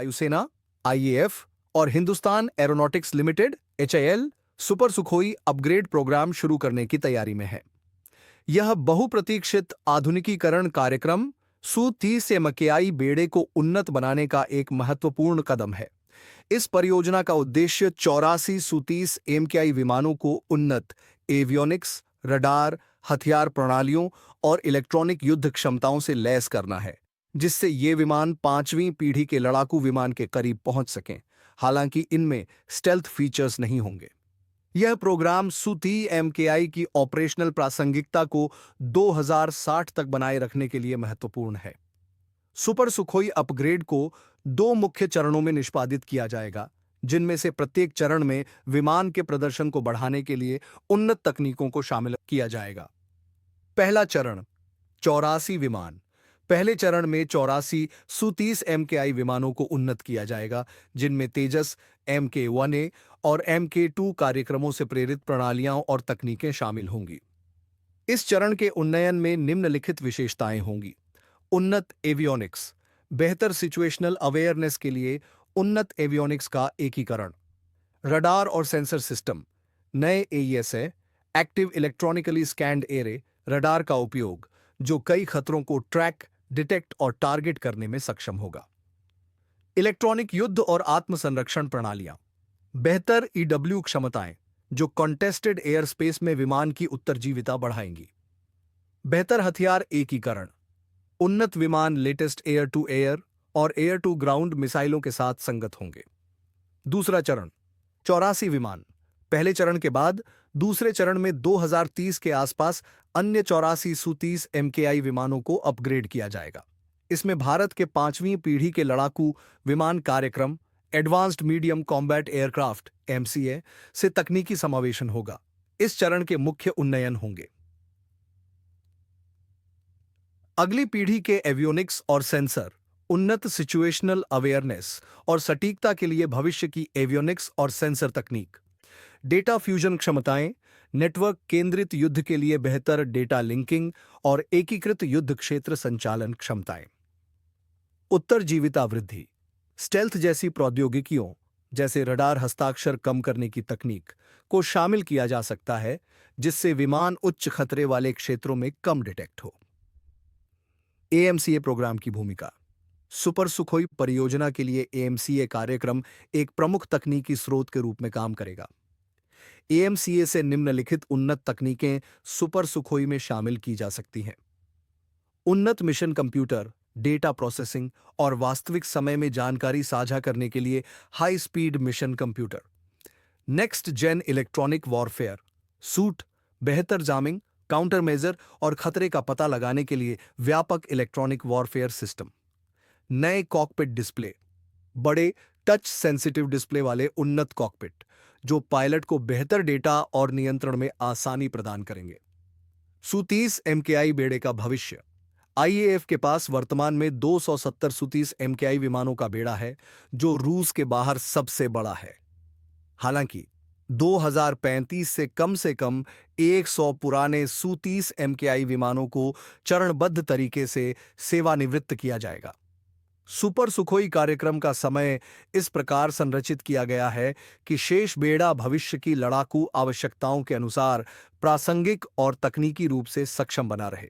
वायुसेना आईएएफ और Hindustan Aeronautics Limited HAL super Sukhoi upgrade programme शुरू करने की तैयारी में है। यह बहुप्रतीक्षित आधुनिकीकरण कार्यक्रम सू-30 एमकेआई बेड़े को उन्नत बनाने का एक महत्वपूर्ण कदम है। इस परियोजना का उद्देश्य 84 सू-30 एमकेआई विमानों को उन्नत एवियोनिक्स, रडार, हथियार प्रणालियों और इलेक्ट्रॉनिक युद्ध क्षमताओं से लैस करना है, जिससे ये विमान 5वीं पीढ़ी के लड़ाकू विमान के करीब पहुंच सकें, हालांकि इनमें स्टेल्थ फीचर्स नहीं होंगे। यह प्रोग्राम सू-30 एमकेआई की ऑपरेशनल प्रासंगिकता को 2060 तक बनाए रखने के लिए महत्वपूर्ण है। सुपर सुखोई अपग्रेड को 2 मुख्य चरणों में निष्पादित किया जाएगा, जिनमें से प्रत्येक चरण में विमान के प्रदर्शन को बढ़ाने के लिए उन्नत तकनीकों को शामिल किया जाएगा। पहला चरण 84 विमान। पहले चरण में 84 सू-30 एमकेआई विमानों को उन्नत किया जाएगा, जिनमें तेजस MK-1A और MK-2 कार्यक्रमों से प्रेरित प्रणालियां और तकनीकें शामिल होंगी। इस चरण के उन्नयन में निम्नलिखित विशेषताएं होंगी। उन्नत एवियोनिक्स। बेहतर सिचुएशनल अवेयरनेस के लिए उन्नत एवियोनिक्स का एकीकरण। रडार और सेंसर सिस्टम। नए AESA active electronically scanned array radar का उपयोग, जो कई खतरों को ट्रैक, डिटेक्ट और टारगेट करने में सक्षम होगा। इलेक्ट्रॉनिक युद्ध और आत्मसंरक्षण प्रणालियां। बेहतर EW क्षमताएं, जो कॉन्टेस्टेड एयर स्पेस में विमान की उत्तरजीविता बढ़ाएंगी। बेहतर हथियार एकीकरण। उन्नत विमान लेटेस्ट एयर टू एयर और एयर टू ग्राउंड मिसाइलों के साथ संगत होंगे। दूसरा चरण 84 विमान। पहले चरण के बाद दूसरे चरण में 2030 के आसपास अन्य 84 सू-30 एमकेआई विमानों को अपग्रेड किया जाएगा। इसमें भारत के 5वीं पीढ़ी के लड़ाकू विमान कार्यक्रम advanced medium combat aircraft MCA से तकनीकी समावेशन होगा। इस चरण के मुख्य उन्नयन होंगे। अगली पीढ़ी के एवियोनिक्स और सेंसर। उन्नत सिचुएशनल अवेयरनेस और सटीकता के लिए भविष्य की एवियोनिक्स और सेंसर तकनीक। डेटा फ्यूजन क्षमताएं। नेटवर्क केंद्रित युद्ध के लिए बेहतर डेटा लिंकिंग और एकीकृत युद्ध क्षेत्र संचालन क्षमताएं। उत्तरजीविता वृद्धि। स्टेल्थ जैसी प्रौद्योगिकियों, जैसे रडार हस्ताक्षर कम करने की तकनीक, को शामिल किया जा सकता है, जिससे विमान उच्च खतरे वाले क्षेत्रों में कम डिटेक्ट हो। AMCA प्रोग्राम की भूमिका। सुपर सुखोई परियोजना के लिए AMCA कार्यक्रम एक प्रमुख तकनीकी स्रोत के रूप में काम करेगा। AMCA से निम्नलिखित उन्नत तकनीकें सुपर सुखोई में शामिल की जा सकती हैं। उन्नत मिशन कंप्यूटर, डेटा प्रोसेसिंग और वास्तविक समय में जानकारी साझा करने के लिए high speed mission computer. Next gen electronic warfare suite, बेहतर जामिंग, काउंटर मेजर और खतरे का पता लगाने के लिए व्यापक इलेक्ट्रॉनिक वॉरफेयर सिस्टम। नए कॉकपिट डिस्प्ले। बड़े टच सेंसिटिव डिस्प्ले वाले उन्नत कॉकपिट, जो पायलट को बेहतर डेटा और नियंत्रण में आसानी प्रदान करेंगे। सू-30 एमकेआई बेड़े का भविष्य। IAF के पास वर्तमान में 270 सू-30 एमकेआई विमानों का बेड़ा है, जो रूस के बाहर सबसे बड़ा है। हालांकि 2035 से कम 100 पुराने सू-30 एमकेआई विमानों को चरणबद्ध तरीके से सेवानिवृत्त किया जाएगा। सुपर सुखोई कार्यक्रम का समय इस प्रकार संरचित किया गया है कि शेष बेड़ा भविष्य की लड़ाकू आवश्यकताओं के अनुसार प्रासंगिक और तकनीकी रूप से सक्षम बना रहे।